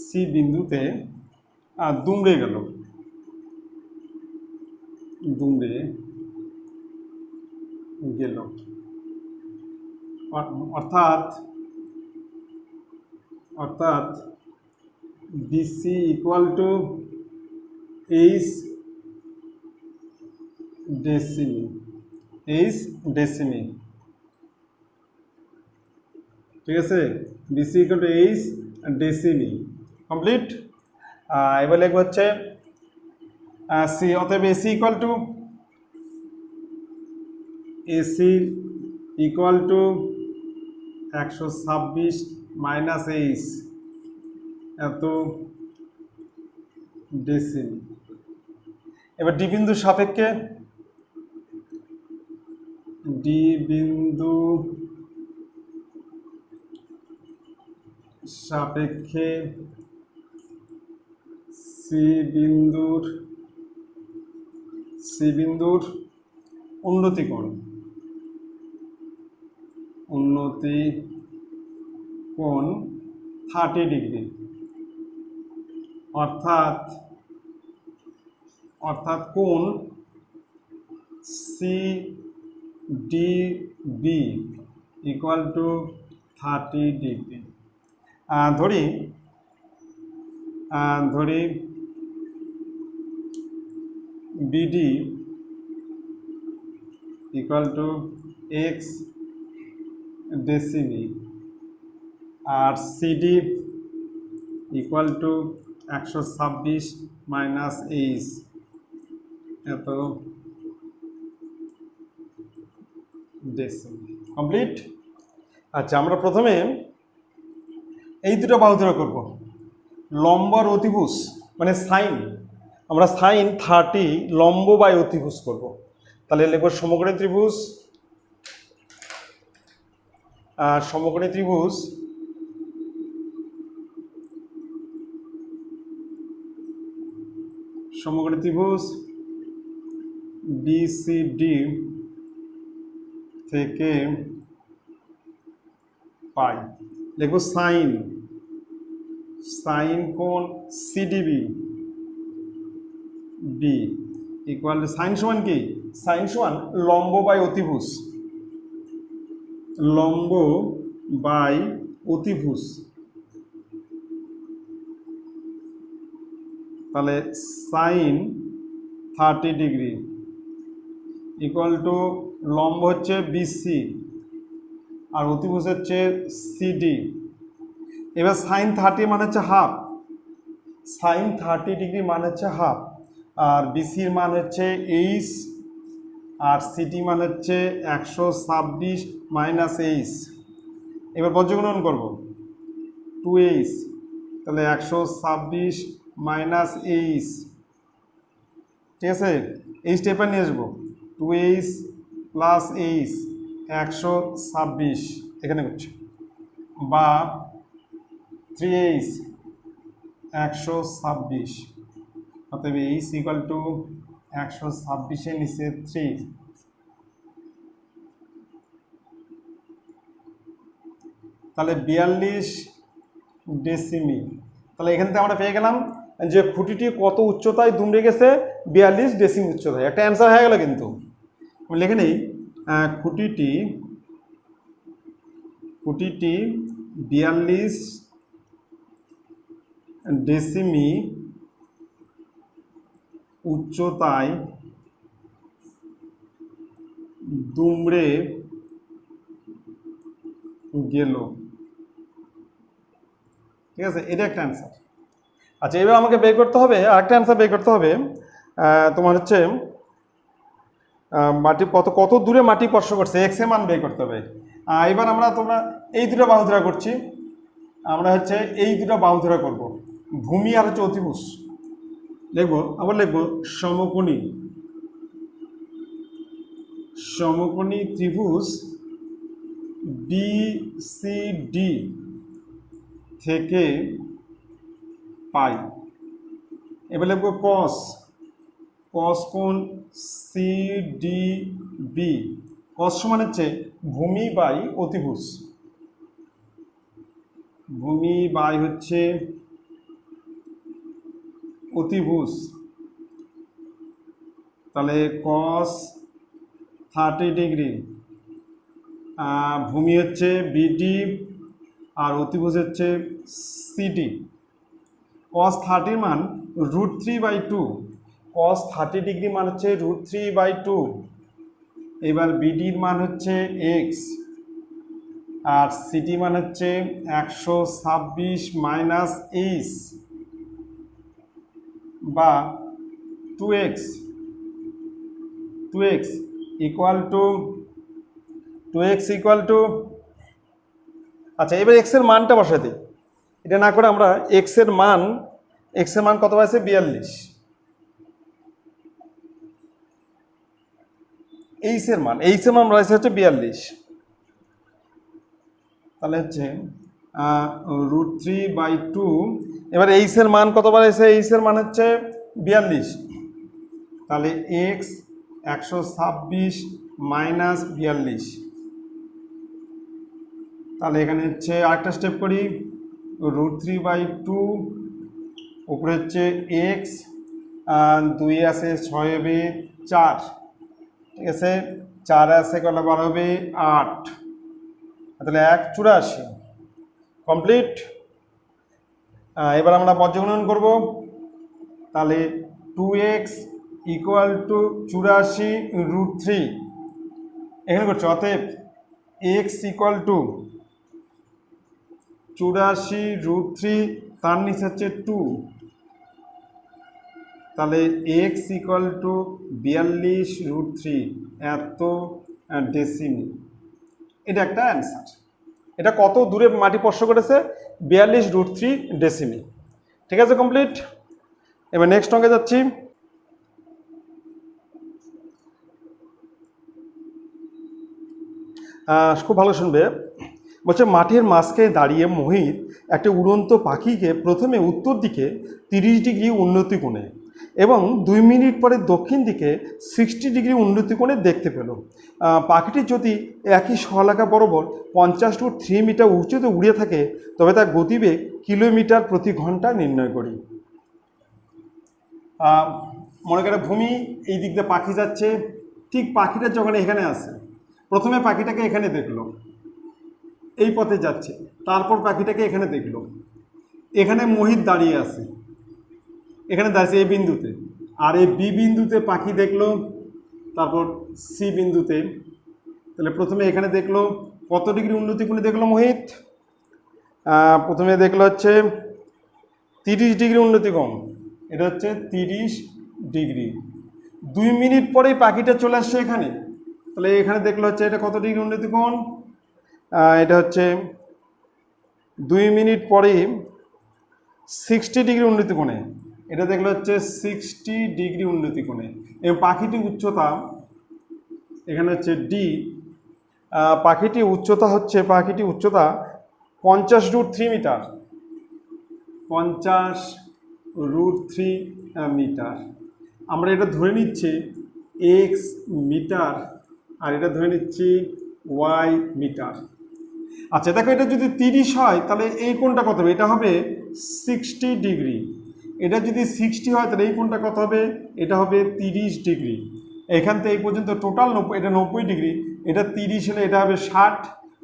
সি বিন্দুতে দুমড়ে গেল, অর্থাৎ BC equal to H decimetre. ঠিক আছে, BC equal to H decimetre, complete. এবার লিখবো হচ্ছে সি, অতএব AC equal to 126 minus H এত ডেসিম। এবার ডি বিন্দুর সাপেক্ষে ডি বিন্দু সাপেক্ষে সি বিন্দুর উন্নতি কোণ 30 ডিগ্রি, অর্থাৎ কোণ C D B equal to 30 degree. ধরি BD equal to X decimetre আর CD equal to 126 minus H এত ডেসিমি। কমপ্লিট। আচ্ছা, আমরা প্রথমে এই দুটো বাহু ধরা করব, লম্ব আর অতিভুজ মানে সাইন। আমরা সাইন 30 লম্ব বাই অতিভুজ করব। তাহলে লিখব সমকোণী ত্রিভুজ, সমকোণী ত্রিভুজ বিসিডি থেকে পাই। লিখব সাইন কোণ CDB B equal to sine সমান কি? সাইন সমান লম্ব বাই অতিভুজ, লম্ব বাই অতিভুজ। তাহলে সাইন 30 ডিগ্রি ইকুয়াল টু লম্ব হচ্ছে বিসি আর অতিভুজ হচ্ছে সিডি। এবার সাইন 30 মানে হচ্ছে হাফ, সাইন 30 ডিগ্রি মানে হচ্ছে হাফ, আর বিসির মান হচ্ছে এইচ আর সিডি মান হচ্ছে 126 মাইনাস এইচ। এবার পর্যগুণন করব 2h, তাহলে 126 মাইনাস এইচ, ঠিক আছে। এই স্টেপে নিয়ে আসবো 2h প্লাস এইচ 126 এখানে করছি, বা 3h 126, অতএব এইচ ইকুয়াল টু 126 নিচে 3। তাহলে 42 ডেসিমি। তাহলে এখান থেকে আমরা পেয়ে গেলাম যে খুঁটিটি কত উচ্চতায় দুমড়ে গেছে, 42 ডেসিমি উচ্চতায়। একটা অ্যান্সার হয়ে গেল। কিন্তু আমি লিখে নিই, খুঁটিটি 42 ডেসিমি উচ্চতায় দুমড়ে গেল, ঠিক আছে। এটা একটা অ্যান্সার। আচ্ছা, এবার আমাকে বের করতে হবে আরেকটা অ্যান্সার বের করতে হবে। তোমার হচ্ছে মাটি কত দূরে মাটি স্পর্শ করছে, এক্স এর মান বের করতে হবে। এবার তোমরা এই দুটো বাহু ধরা করছি, আমরা হচ্ছে এই দুটো বাহু ধরা করব, ভূমি আর হচ্ছে অতিভুজ। লিখবো, আবার লিখবো সমকোণী ত্রিভুজ বিসিডি থেকে পাই। এবার লিখবো কস কোণ সিডিবি। কস সমান হচ্ছে ভূমি বাই অতিভুজ, ভূমি বাই হচ্ছে অতিভুজ। তাহলে কস 30 ডিগ্রি, ভূমি হচ্ছে বিডি আর অতিভুজ হচ্ছে সিডি। কস 30 মান √3/2, কস 30 ডিগ্রি মান হচ্ছে √3/2। এবার বিডির মান হচ্ছে এক্স আর সিডি মান হচ্ছে 126 মাইনাস এইচ, বা 2x ইকুয়াল টু আচ্ছা, এবার এক্স এর মানটা বসাই দিই। এটা না করে আমরা এক্স এর মান কত পাইছে? 42। এইচ এর মান রয়েছে হচ্ছে 42। তাহলে হচ্ছে √3/2। এবার এইচ এর মান কত বাড়াইছে? এইচ এর মান হচ্ছে 42। তাহলে এক্স 126 মাইনাস 42। তাহলে এখানে হচ্ছে আরেকটা স্টেপ করি, √3/2 উপরে হচ্ছে এক্স, 2 আছে 6 হবে 4, ঠিক আছে, 4 আছে কটা 12 হবে 8, তাহলে 184 কমপ্লিট। এবার আমরা পর্যবেক্ষণ করব। তাহলে 2x = 84√3 এখানে করছে। অতএব x = 84√3, তার নিচে হচ্ছে 2, তাহলে x = 42√3 এত ডেসিমি। এটা একটা অ্যান্সার। এটা কত দূরে মাটি স্পর্শ করেছে? 42√3 ডেসিমি। ঠিক আছে, কমপ্লিট। এবার নেক্সট অঙ্কে যাচ্ছি। খুব ভালো শুনবে। বলছে মাঠের মাঝখানে দাঁড়িয়ে মোহিত একটা উড়ন্ত পাখিকে প্রথমে উত্তর দিকে 30 ডিগ্রি উন্নতি কোণে এবং 2 মিনিট পরে দক্ষিণ দিকে 60 ডিগ্রি উন্নতি কোণে দেখতে পেল। পাখিটি যদি একই স্থলাকা বরাবর 50 মিটার উঁচুতে উড়ে থাকে তবে তার গতিবেগ কিলোমিটার প্রতি ঘন্টা নির্ণয় করি। মনে করে ভূমি, এই দিক দিয়ে পাখি যাচ্ছে, ঠিক পাখিটা যখন এখানে আসে, প্রথমে পাখিটাকে এখানে দেখলো, এই পথে যাচ্ছে, তারপর পাখিটাকে এখানে দেখলো, এখানে মোহিত দাঁড়িয়ে আছে, এখানে দাঁড়িয়েছে এই বিন্দুতে, আর এই বি বিন্দুতে পাখি দেখলো, তারপর সি বিন্দুতে। তাহলে প্রথমে এখানে দেখলো কত ডিগ্রি উন্নতি কোণে দেখলো মোহিত? প্রথমে দেখলো হচ্ছে 30 ডিগ্রি উন্নতি কোণ, এটা হচ্ছে 30 ডিগ্রি। 2 মিনিট পরেই পাখিটা চলে আসছে এখানে, তাহলে এখানে দেখলো হচ্ছে এটা কত ডিগ্রি উন্নতি কোণ? এটা হচ্ছে 2 মিনিট পরেই 60 ডিগ্রি উন্নতি কোণে, এটা দেখলো হচ্ছে 60 ডিগ্রি উন্নতি কোণে। এবং পাখিটির উচ্চতা এখানে হচ্ছে ডি। পাখিটির উচ্চতা 50√3 মিটার, 50√3 মিটার। আমরা এটা ধরে নিচ্ছি এক্স মিটার, আর এটা ধরে নিচ্ছি ওয়াই মিটার। আচ্ছা দেখো, এটা যদি 30 হয় তাহলে এই কোণটা কত হবে? এটা হবে 60 ডিগ্রি। এটা যদি 60 হয় তাহলে এই কোণটা কত হবে? এটা হবে 30 ডিগ্রি। এখান থেকে এই পর্যন্ত টোটাল 90, এটা 90 ডিগ্রি। এটা 30 হলে এটা হবে 60,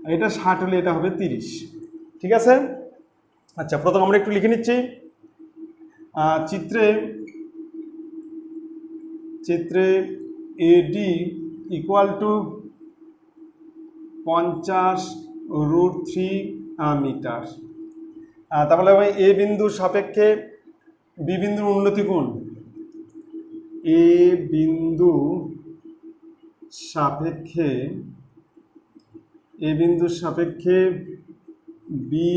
আর এটা 60 হলে এটা হবে 30। ঠিক আছে। আচ্ছা, প্রথম আমরা একটু লিখে নিচ্ছি। চিত্রে এডি = 50√3 মিটার। তাহলে এ বিন্দুর সাপেক্ষে বি বিন্দুর উন্নতি কোণ, এ বিন্দু সাপেক্ষে বি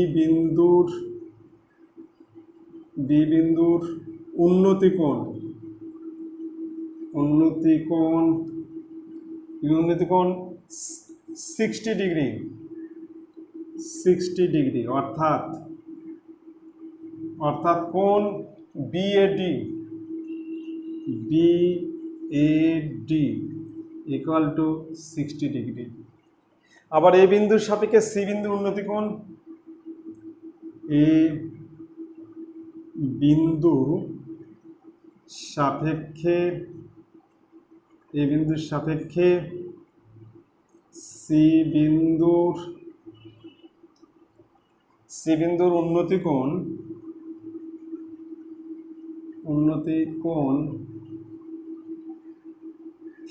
বিন্দুর উন্নতি কোণ 60 ডিগ্রি। 60 ডিগ্রি অর্থাৎ কোণ বিএডি = 60 ডিগ্রি। আবার এ বিন্দুর সাপেক্ষে সি বিন্দুর উন্নতি কোণ, এ বিন্দুর সাপেক্ষে সি বিন্দুর উন্নতি কোণ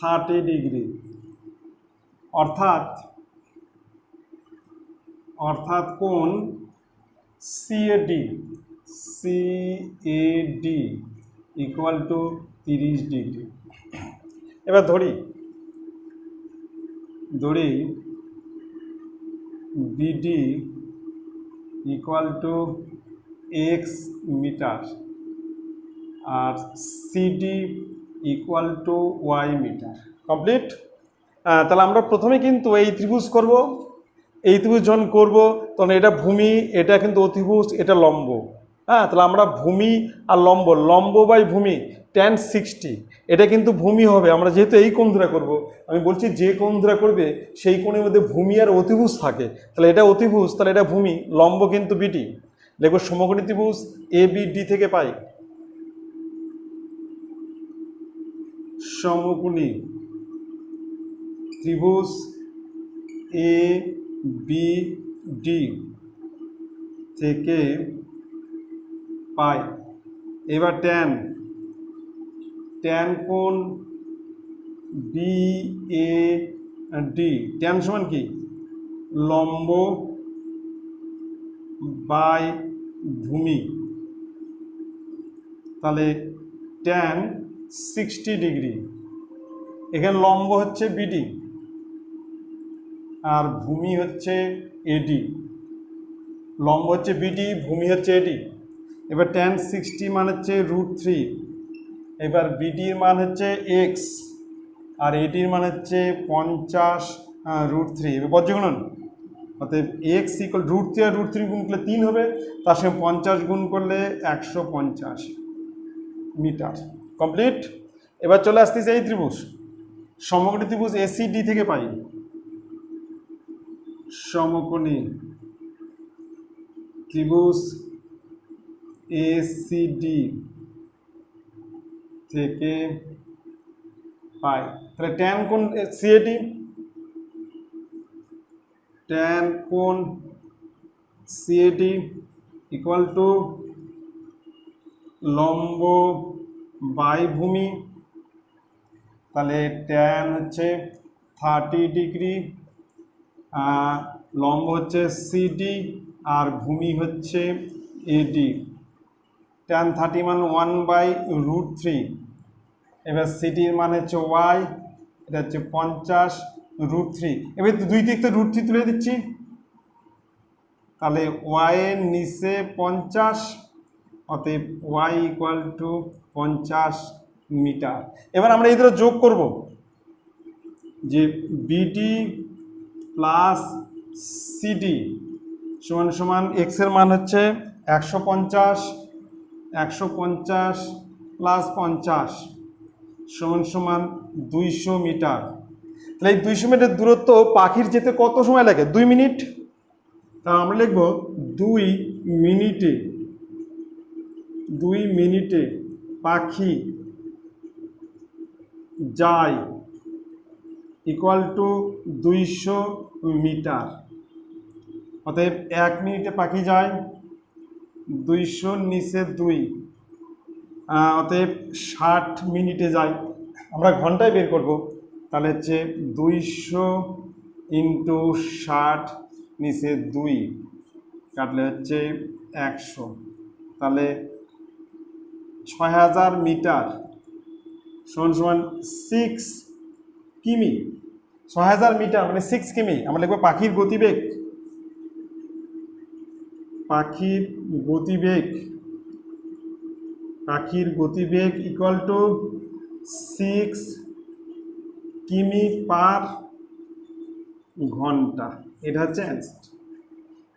30 ডিগ্রি। অর্থাৎ কোণ সিএডি = 30 ডিগ্রি। এবার ধরি BD equal to x metre আর CD equal to y meter. Complete. তাহলে আমরা প্রথমে কিন্তু এই ত্রিভুজ করব, এই ত্রিভুজ যখন করবো তখন এটা ভূমি, এটা কিন্তু অতিভুজ, এটা লম্ব। হ্যাঁ, তাহলে আমরা ভূমি আর লম্ব, লম্ব বাই ভূমি tan 60, এটা কিন্তু ভূমি হবে। আমরা যেহেতু এই কোণ ধরে করবো, আমি বলছি যে কোণ ধরে করবে সেই কোণের মধ্যে ভূমি আর অতিভুজ থাকে, তাহলে এটা অতিভুজ, তাহলে এটা ভূমি, লম্ব কিন্তু বিটি। দেখো সমকোণী ত্রিভুজ এ বি ডি থেকে পাই সমকোণী ত্রিভুজ এ বি ডি থেকে পাই। এবার ট্যান কোণ বি এ ডি, ট্যান সমান কি লম্ব বাই ভূমি, তাহলে ট্যান 60 ডিগ্রি। এখানে লম্ব হচ্ছে বিডি আর ভূমি হচ্ছে এডি, লম্ব হচ্ছে বিডি, ভূমি হচ্ছে এডি। এবার tan 60 মান হচ্ছে √3, এবার বিডির মান হচ্ছে এক্স আর এডির মান হচ্ছে 50 √3। এবার পর্যগুণন, অতএব এক্স ইকুয়াল √3 আর √3 গুণ করলে 3 হবে, তার সঙ্গে 50 গুণ করলে 150 মিটার। কমপ্লিট। এবার চলে আসতেছে এই ত্রিভুজ, সমকোণী ত্রিভুজ এসিডি থেকে পাই সমকোণী ত্রিভুজ এসিডি থেকে পাই। তাহলে ট্যান কোণ সিএডি, ট্যান কোণ সিএডি ইকুয়াল টু লম্ব বাই ভূমি, তাহলে ট্যান হচ্ছে 30 ডিগ্রি, লম্ব হচ্ছে সিডি আর ভূমি হচ্ছে এডি। ট্যান 30 মান 1/√3। এবার সিডির মান হচ্ছে ওয়াই, এটা হচ্ছে 50 √3। এবার দুই দিক থেকে √3 তুলে দিচ্ছি, তাহলে ওয়াই এর নিচে 50, অতএব ওয়াই ইকুয়াল টু 50 মিটার। এবার আমরা এই যোগ করব যে বিডি প্লাস সিডি সমান সমান এক্স এর মান হচ্ছে 150, 150 প্লাস 50 সমান সমান 200 মিটার। তাহলে এই 200 মিটার দূরত্ব পাখির যেতে কত সময় লাগে? 2 মিনিট। তা আমরা লিখব 2 মিনিটে, 2 মিনিটে পাখি যায় ইকুয়াল টু 200 মিটার। অতএব 1 মিনিটে পাখি যায় 200 নিচে 2, অতএব 60 মিনিটে যায়। আমরা ঘন্টায় বের করব, তাহলে হচ্ছে 200 ইন্টু 60 নিচে 2 কাটলে হচ্ছে 100, তাহলে 6000 মিটার সমান সমান 6 কিমি। 6000 মিটার মানে 6 কিমি। আমরা লিখবো পাখির গতিবেগ, পাখির গতিবেগ, পাখির গতিবেগ ইকুয়াল টু 6 কিমি পার ঘন্টা। এটা হচ্ছে অ্যান্সার।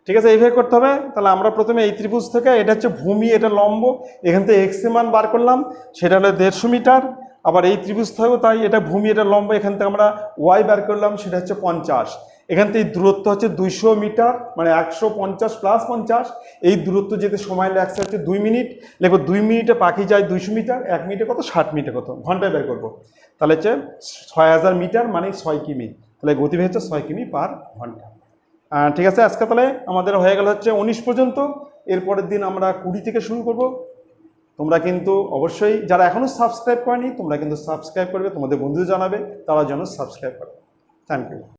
ঠিক আছে, এইভাবে করতে হবে। তাহলে আমরা প্রথমে এই ত্রিভুজ থেকে, এটা হচ্ছে ভূমি, এটা লম্ব, এখান থেকে এক্স এর মান বার করলাম, সেটা হলো 150 মিটার। আবার এই ত্রিভুজ থেকেও তাই, এটা ভূমি, এটা লম্ব, এখান থেকে আমরা ওয়াই বার করলাম, সেটা হচ্ছে 50। এখান থেকে দূরত্ব হচ্ছে 200 মিটার, মানে 150 প্লাস 50। এই দূরত্ব যেতে সময় লাগছে হচ্ছে 2 মিনিট। দেখো 2 মিনিটে পাখি যায় 200 মিটার, 1 মিনিটে কত? 60 মিনিটে কত? ঘন্টায় বের করবো। তাহলে হচ্ছে 6000 মিটার মানে 6 কিমি। তাহলে গতিবেগ হচ্ছে 6 কিমি পার ঘন্টা। ঠিক আছে, আজকে তাহলে আমাদের হয়ে গেল হচ্ছে 19 পর্যন্ত। এরপরের দিন আমরা 20 থেকে শুরু করব। তোমরা কিন্তু অবশ্যই যারা এখনও সাবস্ক্রাইব করেনি, তোমরা কিন্তু সাবস্ক্রাইব করবে, তোমাদের বন্ধুদের জানাবে, তারা যেন সাবস্ক্রাইব করে। Thank you.